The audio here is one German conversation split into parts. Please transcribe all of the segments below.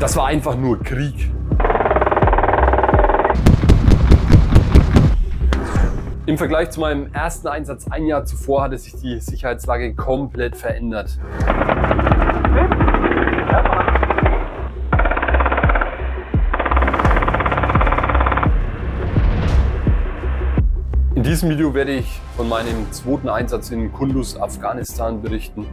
Das war einfach nur Krieg. Im Vergleich zu meinem ersten Einsatz ein Jahr zuvor hatte sich die Sicherheitslage komplett verändert. In diesem Video werde ich von meinem zweiten Einsatz in Kunduz, Afghanistan berichten.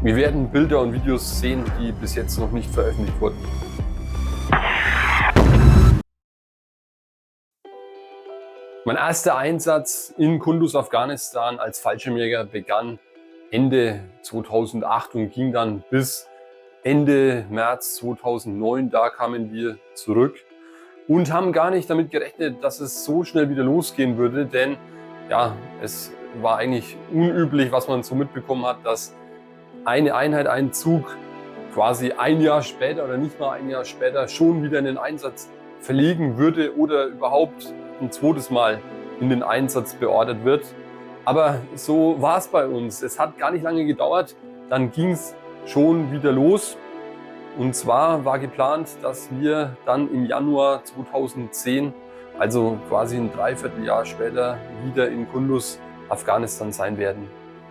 Wir werden Bilder und Videos sehen, die bis jetzt noch nicht veröffentlicht wurden. Mein erster Einsatz in Kunduz, Afghanistan als Fallschirmjäger begann Ende 2008 und ging dann bis Ende März 2009. Da kamen wir zurück und haben gar nicht damit gerechnet, dass es so schnell wieder losgehen würde, denn ja, es war eigentlich unüblich, was man so mitbekommen hat, dass eine Einheit, ein Zug quasi ein Jahr später oder nicht mal ein Jahr später schon wieder in den Einsatz verlegen würde oder überhaupt ein zweites Mal in den Einsatz beordert wird. Aber so war es bei uns. Es hat gar nicht lange gedauert, dann ging es schon wieder los. Und zwar war geplant, dass wir dann im Januar 2010, also quasi ein Dreivierteljahr später, wieder in Kunduz, Afghanistan sein werden.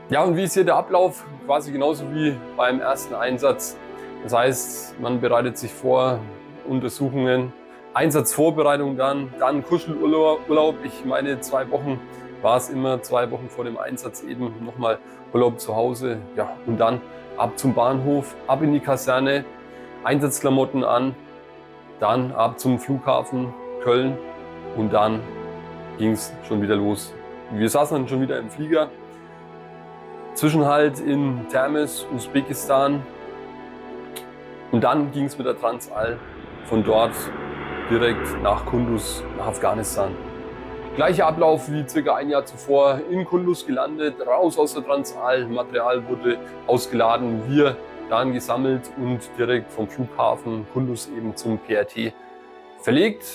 Ja, und wie ist hier der Ablauf? Quasi genauso wie beim ersten Einsatz. Das heißt, man bereitet sich vor, Untersuchungen, Einsatzvorbereitung dann Kuschelurlaub. Ich meine, 2 Wochen war es immer, 2 Wochen vor dem Einsatz eben nochmal Urlaub zu Hause. Ja, und dann ab zum Bahnhof, ab in die Kaserne, Einsatzklamotten an, dann ab zum Flughafen Köln und dann ging es schon wieder los. Wir saßen dann schon wieder im Flieger. Zwischenhalt in Termez, Usbekistan. Und dann ging es mit der Transall von dort direkt nach Kunduz, nach Afghanistan. Gleicher Ablauf wie circa ein Jahr zuvor, in Kunduz gelandet, raus aus der Transall, Material wurde ausgeladen, wir dann gesammelt und direkt vom Flughafen Kunduz eben zum PRT verlegt,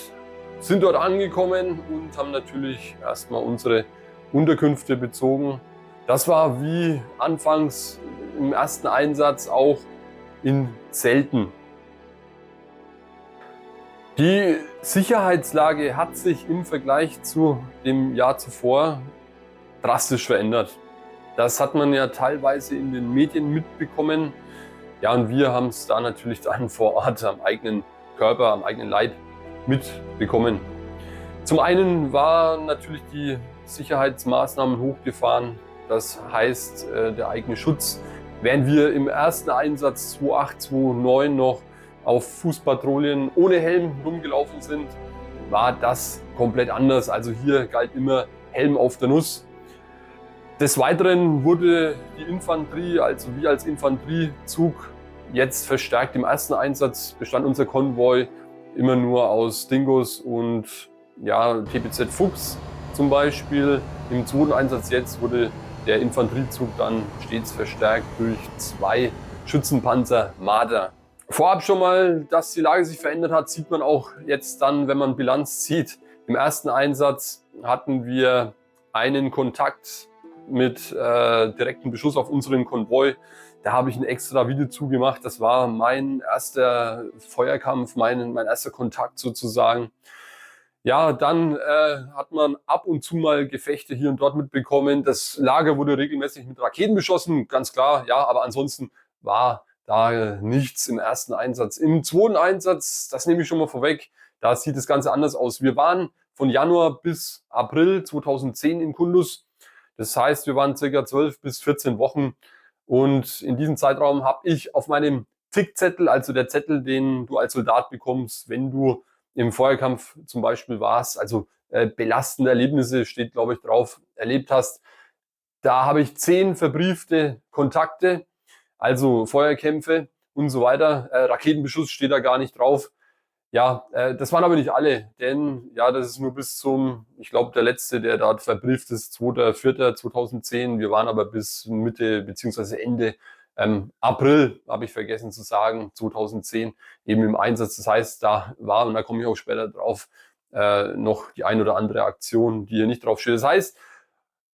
sind dort angekommen und haben natürlich erstmal unsere Unterkünfte bezogen. Das war wie anfangs im ersten Einsatz auch in Zelten. Die Sicherheitslage hat sich im Vergleich zu dem Jahr zuvor drastisch verändert. Das hat man ja teilweise in den Medien mitbekommen. Ja, und wir haben es da natürlich dann vor Ort am eigenen Körper, am eigenen Leib mitbekommen. Zum einen waren natürlich die Sicherheitsmaßnahmen hochgefahren. Das heißt, der eigene Schutz. Während wir im ersten Einsatz 2008, 2009 noch auf Fußpatrouillen ohne Helm rumgelaufen sind, war das komplett anders. Also hier galt immer Helm auf der Nuss. Des Weiteren wurde die Infanterie, also wir als Infanteriezug, jetzt verstärkt. Im ersten Einsatz bestand unser Konvoi immer nur aus Dingos und ja, TPZ Fuchs zum Beispiel. Im zweiten Einsatz jetzt wurde der Infanteriezug dann stets verstärkt durch 2 Schützenpanzer Marder. Vorab schon mal, dass die Lage sich verändert hat, sieht man auch jetzt dann, wenn man Bilanz zieht. Im ersten Einsatz hatten wir einen Kontakt mit direktem Beschuss auf unseren Konvoi. Da habe ich ein extra Video zugemacht. Das war mein erster Feuerkampf, mein erster Kontakt sozusagen. Ja, dann hat man ab und zu mal Gefechte hier und dort mitbekommen. Das Lager wurde regelmäßig mit Raketen beschossen, ganz klar, ja, aber ansonsten war da nichts im ersten Einsatz. Im zweiten Einsatz, das nehme ich schon mal vorweg, da sieht das Ganze anders aus. Wir waren von Januar bis April 2010 in Kunduz. Das heißt, wir waren ca. 12 bis 14 Wochen und in diesem Zeitraum habe ich auf meinem Tickzettel, also der Zettel, den du als Soldat bekommst, wenn du im Feuerkampf zum Beispiel warst, also belastende Erlebnisse steht, glaube ich, drauf, erlebt hast. Da habe ich 10 verbriefte Kontakte, also Feuerkämpfe und so weiter. Raketenbeschuss steht da gar nicht drauf. Ja, das waren aber nicht alle, denn ja, das ist nur bis zum, ich glaube, der letzte, der dort verbrieft ist, 2.4.2010. Wir waren aber bis Mitte bzw. Ende April, habe ich vergessen zu sagen, 2010 eben im Einsatz. Das heißt, da war, und da komme ich auch später drauf, noch die ein oder andere Aktion, die hier nicht drauf steht. Das heißt,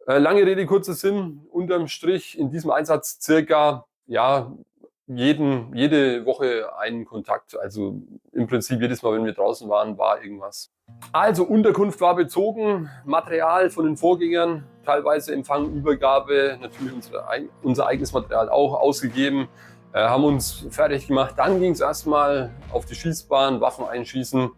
lange Rede, kurzer Sinn, unterm Strich in diesem Einsatz circa, ja, jede Woche einen Kontakt. Also im Prinzip jedes Mal, wenn wir draußen waren, war irgendwas. Also Unterkunft war bezogen, Material von den Vorgängern, teilweise Empfang, Übergabe, natürlich unser eigenes Material auch ausgegeben, haben uns fertig gemacht. Dann ging es erstmal auf die Schießbahn, Waffen einschießen.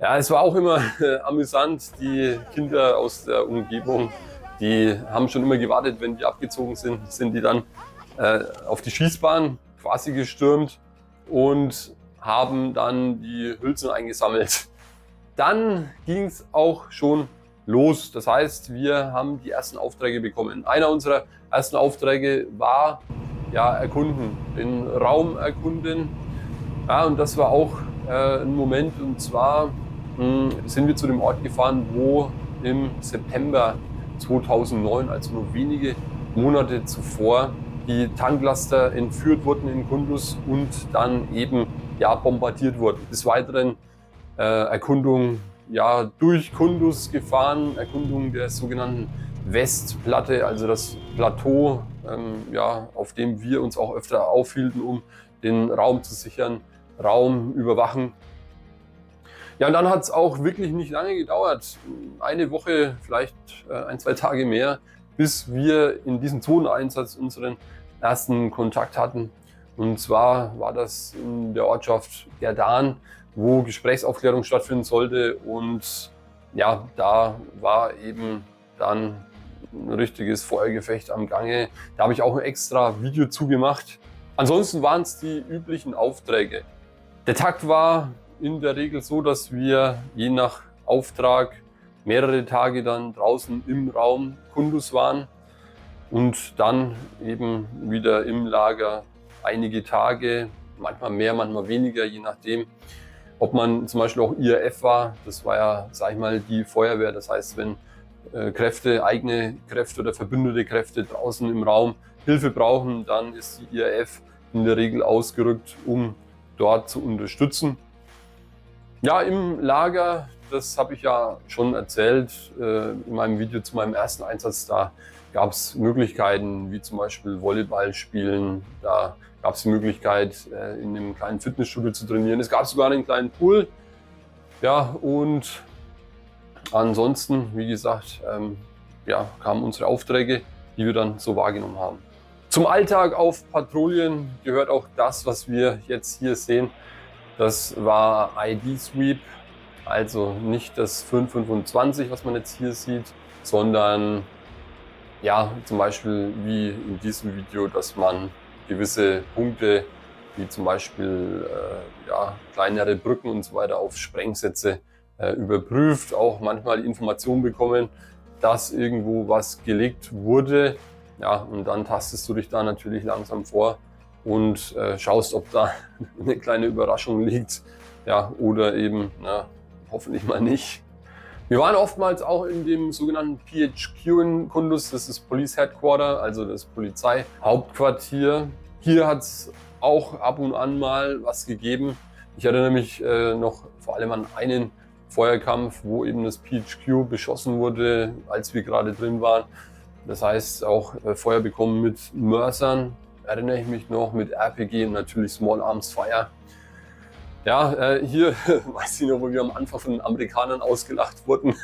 Ja, es war auch immer amüsant. Die Kinder aus der Umgebung, die haben schon immer gewartet, wenn wir abgezogen sind die dann auf die Schießbahn quasi gestürmt und haben dann die Hülsen eingesammelt. Dann ging es auch schon los. Das heißt, wir haben die ersten Aufträge bekommen. Einer unserer ersten Aufträge war erkunden, den Raum erkunden. Ja, und das war auch ein Moment. Und zwar sind wir zu dem Ort gefahren, wo im September 2009, also nur wenige Monate zuvor, die Tanklaster entführt wurden in Kunduz und dann eben bombardiert wurden. Des Weiteren Erkundung durch Kunduz gefahren, Erkundung der sogenannten Westplatte, also das Plateau, auf dem wir uns auch öfter aufhielten, um den Raum zu sichern, Raum überwachen. Ja, und dann hat es auch wirklich nicht lange gedauert, eine Woche, vielleicht 1-2 Tage mehr, bis wir in diesem Zoneneinsatz unseren ersten Kontakt hatten. Und zwar war das in der Ortschaft Gerdan, wo Gesprächsaufklärung stattfinden sollte. Und ja, da war eben dann ein richtiges Feuergefecht am Gange. Da habe ich auch ein extra Video zugemacht. Ansonsten waren es die üblichen Aufträge. Der Takt war in der Regel so, dass wir je nach Auftrag mehrere Tage dann draußen im Raum Kunduz waren und dann eben wieder im Lager einige Tage, manchmal mehr, manchmal weniger, je nachdem, ob man zum Beispiel auch IRF war. Das war ja, sag ich mal, die Feuerwehr. Das heißt, wenn eigene Kräfte oder verbündete Kräfte draußen im Raum Hilfe brauchen, dann ist die IRF in der Regel ausgerückt, um dort zu unterstützen. Ja, im Lager, das habe ich ja schon erzählt in meinem Video zu meinem ersten Einsatz, da gab es Möglichkeiten wie zum Beispiel Volleyball spielen, da gab es die Möglichkeit in einem kleinen Fitnessstudio zu trainieren, es gab sogar einen kleinen Pool. Ja, und ansonsten, wie gesagt, kamen unsere Aufträge, die wir dann so wahrgenommen haben. Zum Alltag auf Patrouillen gehört auch das, was wir jetzt hier sehen. Das war ID-Sweep, also nicht das 525, was man jetzt hier sieht, sondern zum Beispiel wie in diesem Video, dass man gewisse Punkte, wie zum Beispiel kleinere Brücken und so weiter auf Sprengsätze überprüft, auch manchmal die Information bekommen, dass irgendwo was gelegt wurde. Ja, und dann tastest du dich da natürlich langsam vor und schaust, ob da eine kleine Überraschung liegt, oder eben hoffentlich mal nicht. Wir waren oftmals auch in dem sogenannten PHQ in Kunduz, das ist Police Headquarter, also das Polizeihauptquartier. Hier hat es auch ab und an mal was gegeben. Ich erinnere mich noch vor allem an einen Feuerkampf, wo eben das PHQ beschossen wurde, als wir gerade drin waren. Das heißt auch Feuer bekommen mit Mörsern, erinnere ich mich noch, mit RPG und natürlich Small Arms Fire. Ja, hier weiß ich noch, wo wir am Anfang von den Amerikanern ausgelacht wurden,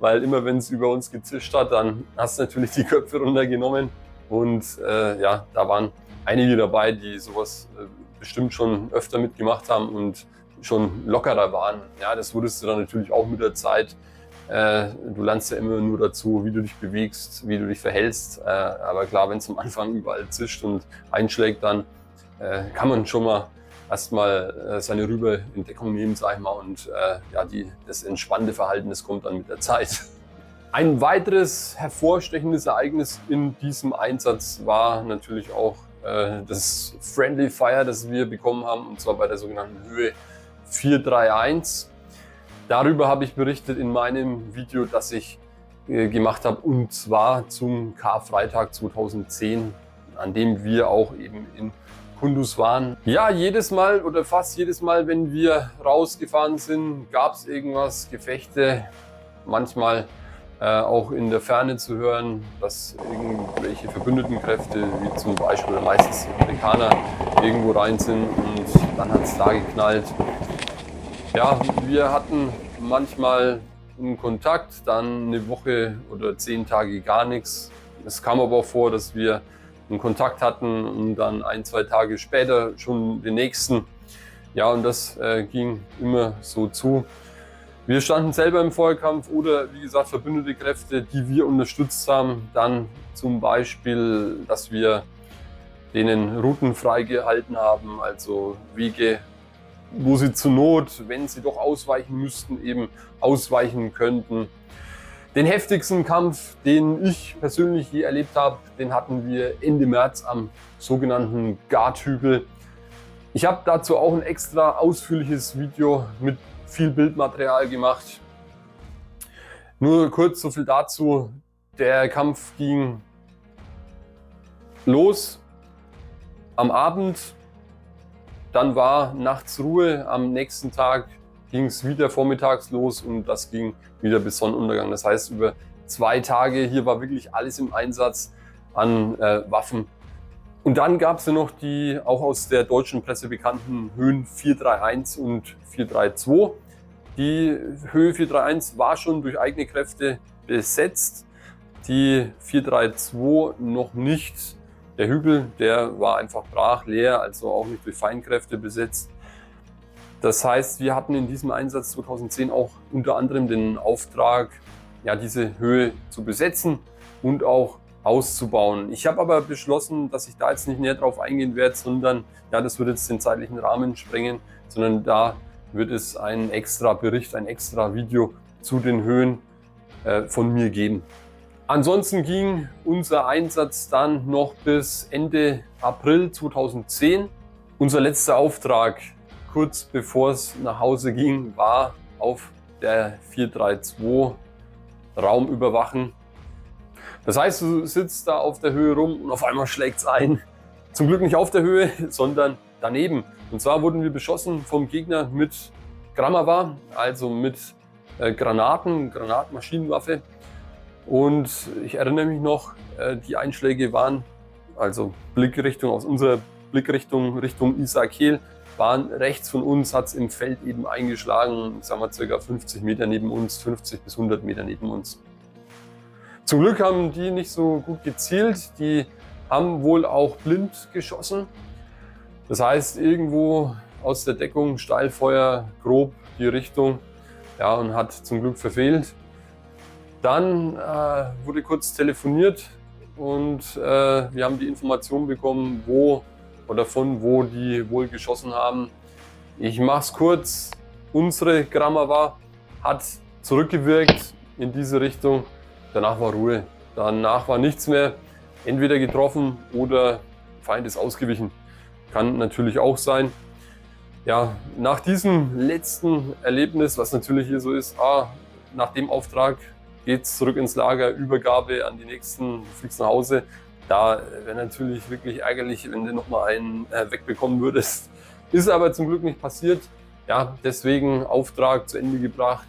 weil immer wenn es über uns gezischt hat, dann hast du natürlich die Köpfe runtergenommen und da waren einige dabei, die sowas bestimmt schon öfter mitgemacht haben und schon lockerer waren. Ja, das wurdest du dann natürlich auch mit der Zeit. Du lernst ja immer nur dazu, wie du dich bewegst, wie du dich verhältst. Aber klar, wenn es am Anfang überall zischt und einschlägt, dann kann man schon mal erstmal seine Rübe in Deckung nehmen, sag ich mal. Und das entspannte Verhalten, das kommt dann mit der Zeit. Ein weiteres hervorstechendes Ereignis in diesem Einsatz war natürlich auch das Friendly Fire, das wir bekommen haben, und zwar bei der sogenannten Höhe 431. Darüber habe ich berichtet in meinem Video, das ich gemacht habe, und zwar zum Karfreitag 2010, an dem wir auch eben in Kunduz waren. Ja, jedes Mal oder fast jedes Mal, wenn wir rausgefahren sind, gab es irgendwas, Gefechte. Manchmal auch in der Ferne zu hören, dass irgendwelche verbündeten Kräfte, wie zum Beispiel oder meistens die Amerikaner, irgendwo rein sind, und dann hat es da geknallt. Ja, wir hatten manchmal einen Kontakt, dann eine Woche oder 10 Tage gar nichts. Es kam aber auch vor, dass wir einen Kontakt hatten und dann 1, 2 Tage später schon den nächsten. Ja, und das ging immer so zu. Wir standen selber im Feuerkampf oder wie gesagt verbündete Kräfte, die wir unterstützt haben. Dann zum Beispiel, dass wir denen Routen freigehalten haben, also Wege, wo sie zur Not, wenn sie doch ausweichen müssten, eben ausweichen könnten. Den heftigsten Kampf, den ich persönlich je erlebt habe, den hatten wir Ende März am sogenannten Gardhügel. Ich habe dazu auch ein extra ausführliches Video mit viel Bildmaterial gemacht. Nur kurz so viel dazu. Der Kampf ging los am Abend, dann war nachts Ruhe, am nächsten Tag ging es wieder vormittags los und das ging wieder bis Sonnenuntergang. Das heißt, über 2 Tage hier war wirklich alles im Einsatz an Waffen. Und dann gab es ja noch die auch aus der deutschen Presse bekannten Höhen 431 und 432. Die Höhe 431 war schon durch eigene Kräfte besetzt, die 432 noch nicht. Der Hügel, der war einfach brach, leer, also auch nicht durch Feindkräfte besetzt. Das heißt, wir hatten in diesem Einsatz 2010 auch unter anderem den Auftrag, ja, diese Höhe zu besetzen und auch auszubauen. Ich habe aber beschlossen, dass ich da jetzt nicht näher drauf eingehen werde, sondern ja, das würde jetzt den zeitlichen Rahmen sprengen, sondern da wird es einen extra Bericht, ein extra Video zu den Höhen von mir geben. Ansonsten ging unser Einsatz dann noch bis Ende April 2010. Unser letzter Auftrag, kurz bevor es nach Hause ging, war auf der 432 Raum überwachen. Das heißt, du sitzt da auf der Höhe rum und auf einmal schlägt es ein. Zum Glück nicht auf der Höhe, sondern daneben. Und zwar wurden wir beschossen vom Gegner mit Gramawa, also mit Granatmaschinenwaffe. Und ich erinnere mich noch, die Einschläge waren, also Blickrichtung aus unserer Blickrichtung Richtung Isar-Kehl, waren rechts von uns, hat es im Feld eben eingeschlagen, sagen wir ca. 50 Meter neben uns, 50 bis 100 Meter neben uns. Zum Glück haben die nicht so gut gezielt, die haben wohl auch blind geschossen. Das heißt, irgendwo aus der Deckung Steilfeuer, grob die Richtung, ja, und hat zum Glück verfehlt. Dann wurde kurz telefoniert und wir haben die Information bekommen, wo oder von wo die wohl geschossen haben. Ich mache es kurz. Unsere Gramawa hat zurückgewirkt in diese Richtung. Danach war Ruhe. Danach war nichts mehr. Entweder getroffen oder Feind ist ausgewichen. Kann natürlich auch sein. Ja, nach diesem letzten Erlebnis, was natürlich hier so ist, nach dem Auftrag geht es zurück ins Lager, Übergabe an die Nächsten, du fliegst nach Hause. Da wäre natürlich wirklich ärgerlich, wenn du nochmal einen wegbekommen würdest. Ist aber zum Glück nicht passiert. Ja, deswegen Auftrag zu Ende gebracht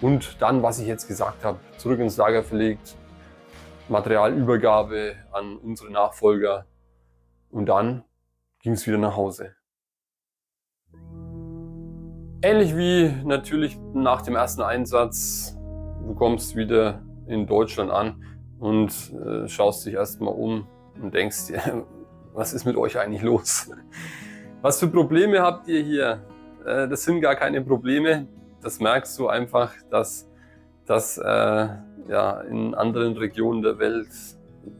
und dann, was ich jetzt gesagt habe, zurück ins Lager verlegt, Materialübergabe an unsere Nachfolger und dann ging es wieder nach Hause. Ähnlich wie natürlich nach dem ersten Einsatz, du kommst wieder in Deutschland an und schaust dich erstmal um und denkst dir, was ist mit euch eigentlich los? Was für Probleme habt ihr hier? Das sind gar keine Probleme. Das merkst du einfach, dass das ja, in anderen Regionen der Welt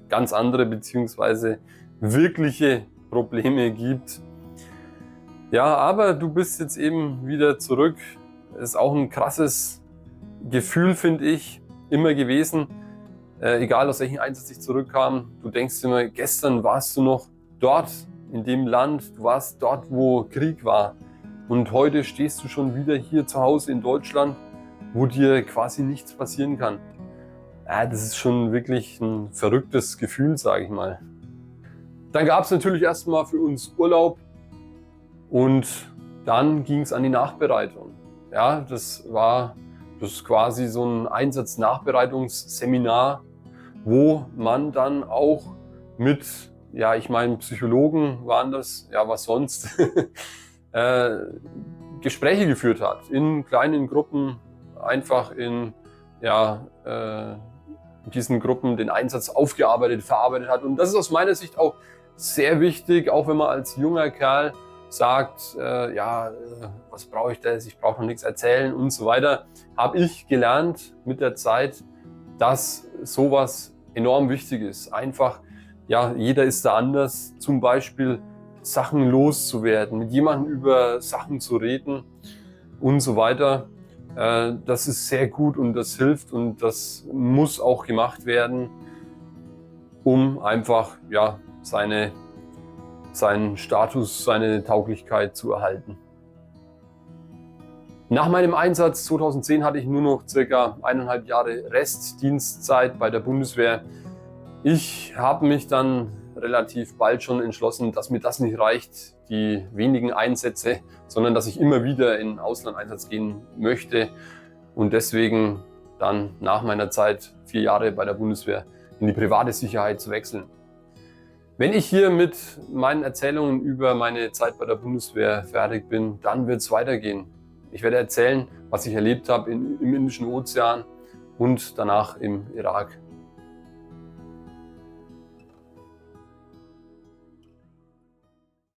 ganz andere bzw. wirkliche Probleme gibt. Ja, aber du bist jetzt eben wieder zurück. Ist auch ein krasses Gefühl, finde ich, immer gewesen. Egal aus welchem Einsatz ich zurückkam, du denkst immer, gestern warst du noch dort in dem Land, du warst dort, wo Krieg war. Und heute stehst du schon wieder hier zu Hause in Deutschland, wo dir quasi nichts passieren kann. Ja, das ist schon wirklich ein verrücktes Gefühl, sage ich mal. Dann gab es natürlich erstmal für uns Urlaub und dann ging es an die Nachbereitung. Ja, das war Das ist quasi so ein Einsatznachbereitungsseminar, wo man dann auch mit, ja, ich meine, Psychologen waren das, ja, was sonst, Gespräche geführt hat, in kleinen Gruppen, einfach in, ja, diesen Gruppen den Einsatz aufgearbeitet, verarbeitet hat. Und das ist aus meiner Sicht auch sehr wichtig, auch wenn man als junger Kerl sagt, was brauche ich das, ich brauche noch nichts erzählen und so weiter, habe ich gelernt mit der Zeit, dass sowas enorm wichtig ist. Einfach, ja, jeder ist da anders, zum Beispiel Sachen loszuwerden, mit jemandem über Sachen zu reden und so weiter. Das ist sehr gut und das hilft und das muss auch gemacht werden, um einfach, ja, seinen Status, seine Tauglichkeit zu erhalten. Nach meinem Einsatz 2010 hatte ich nur noch ca. 1,5 Jahre Restdienstzeit bei der Bundeswehr. Ich habe mich dann relativ bald schon entschlossen, dass mir das nicht reicht, die wenigen Einsätze, sondern dass ich immer wieder in Auslandeinsatz gehen möchte und deswegen dann nach meiner Zeit 4 Jahre bei der Bundeswehr in die private Sicherheit zu wechseln. Wenn ich hier mit meinen Erzählungen über meine Zeit bei der Bundeswehr fertig bin, dann wird es weitergehen. Ich werde erzählen, was ich erlebt habe im Indischen Ozean und danach im Irak.